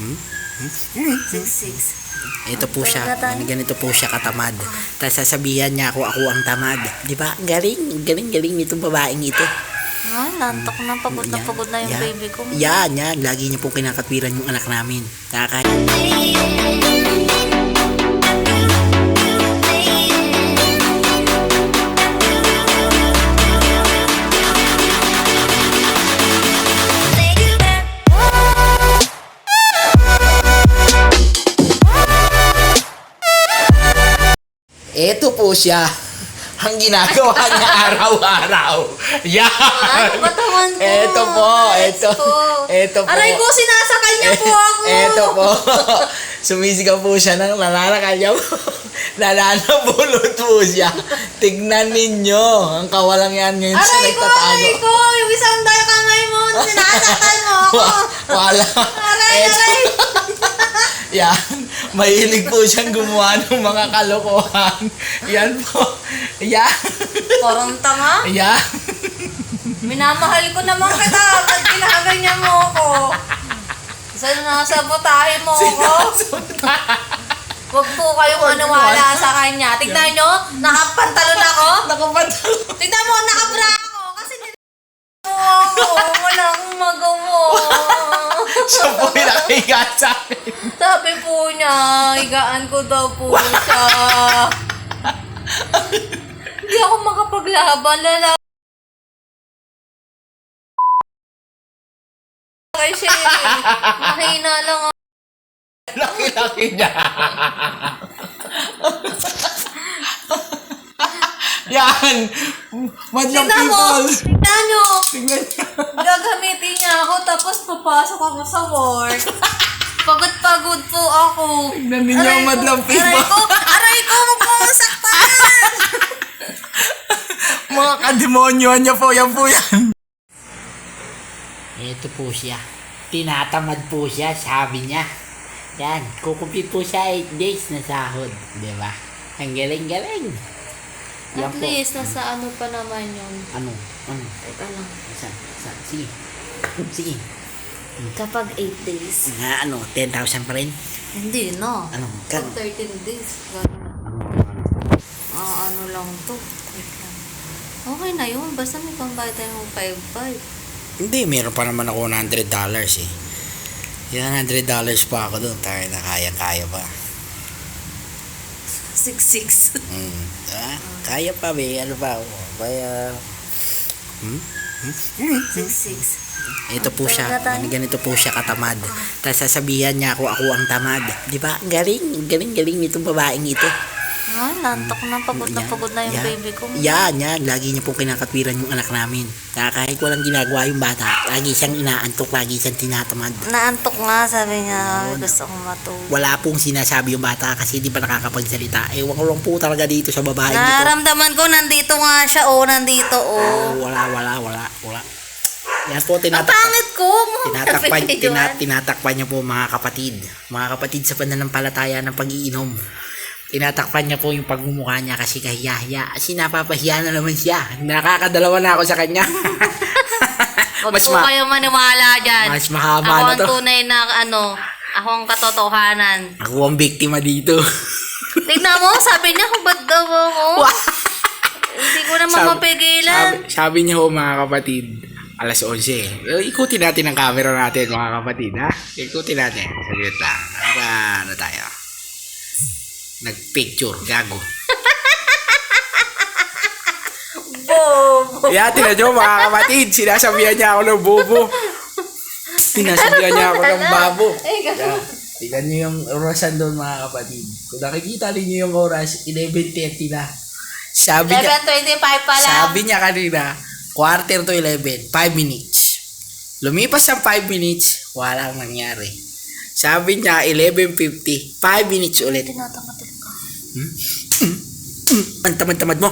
6'6". Ito po siya, ganito po siya katamad. Tapos sasabihan niya ako ang tamad. Di ba? Galing nitong babaeng ito. Nantok na, pagod na yung baby ko. Yan. Lagi niya pong kinakatwiran yung anak namin. Ito po siya. Ang ginagawa niya araw-araw. Yan. Batawan ko. Ito po. Aray ko, sinasakal niya po ako. Ito po. Sumisigaw po siya ng nananakal niya po. Nananabulot po siya. Tignan ninyo. Ang kawalang yan ngayon siya nagtatago. Aray ko. Yung isang dahil kamay mo. Sinasakal mo ako. Wala. Aray. Yan. Mahilig po siyang gumawa ng mga kalokohan. Yan po. Yan. Parang tanga. Yan. Minamahal ko naman kita. Ba't ginaganyan mo ako? Nasabotahe mo ako. Huwag po kayong maniwala sa kanya. Tignan nyo, nakapantalon ako. Tignan mo, nakabra ako. Kasi wala akong magawa. Siya po yung nakahiga sa akin. Sabi po niya, higaan ko daw po siya. Hindi ako makapaglaban. Kay siya mahina lang ako. Laki-laki niya. Yan. Madlang people. Tignan nyo. Tignan niya. Gagamitin niya ako tapos papasok ako sa work. Pagod po ako. Tignan ninyo ang madlang people. Aray ko, magpumasaktan. Mga kademonyohan niya po. Yan po yan. Ito po siya. Tinatamad po siya, sabi niya. Yan, kukumpit po siya 8 days na sahod. Diba? Ang galing-galing. At least, nasa ano pa naman yun. Ano? Teka lang. Saan? Sige. Kapag 8 days. 10,000 pa rin? Hindi na. Ano? Pag 13 days. Ano lang to. Wait lang. Okay na yun. Basta may pambayad tayo ng 5-5. Hindi, meron pa naman ako $100 eh. Yan, $100 pa ako doon. Tayo na kaya pa. 6'6". Kaya pa, be. Ano pa? Kaya... 6'6". Ito po siya. Ganito po siya katamad. Tapos sasabihan niya ako ang tamad. Di ba? Galing nitong babaeng ito. Nantok na, pagod na yung baby ko. Yan. Lagi niya pong kinakatwiran yung anak namin. Kahit walang ginagawa yung bata, lagi siyang inaantok, lagi siyang tinatamad. Naantok nga, sabi niya. Gusto kong matulog. Wala pong sinasabi yung bata kasi di pa nakakapagsalita. Ewan ko lang po talaga dito sa babae nito. Nararamdaman ko, nandito nga siya. Nandito. Wala. Yan po, Ang pangit ko. tinatakpan niya po mga kapatid. Mga kapatid sa pananampalataya ng pag-iinom. Tinatakpan niya po yung pagmumukha niya kasi kahiya-hiya. Kasi napapahiya na naman siya. Nakakadalawa na ako sa kanya. Huwag po kayo maniwala dyan. Mas mahaba ako na to. ang tunay na ako ang katotohanan. Ako ang biktima dito. Tignan mo, sabi niya kung ba't daw ako. Hindi ko naman mapigilan. Sabi niya ho mga kapatid, alas 11. Ikutin natin ang camera natin mga kapatid, ha? Ikutin natin. Saglit lang. Ano tayo? Nag-picture, gago. Bobo. Yeah, tinan nyo mga kapatid. Sinasabihan niya ako ng bobo. Sinasabihan niya ako ng babo. Tignan nyo yung orasan doon mga kapatid. Kung nakikita ninyo yung oras, 11:30 na. 11:25 pa lang. Sabi niya kanina, 11:45, 5 minutes. Lumipas ang 5 minutes, walang nangyari. Sabi niya, 11:50, 5 minutes ulit. Tinatamad ka. Ang tamad-tamad mo.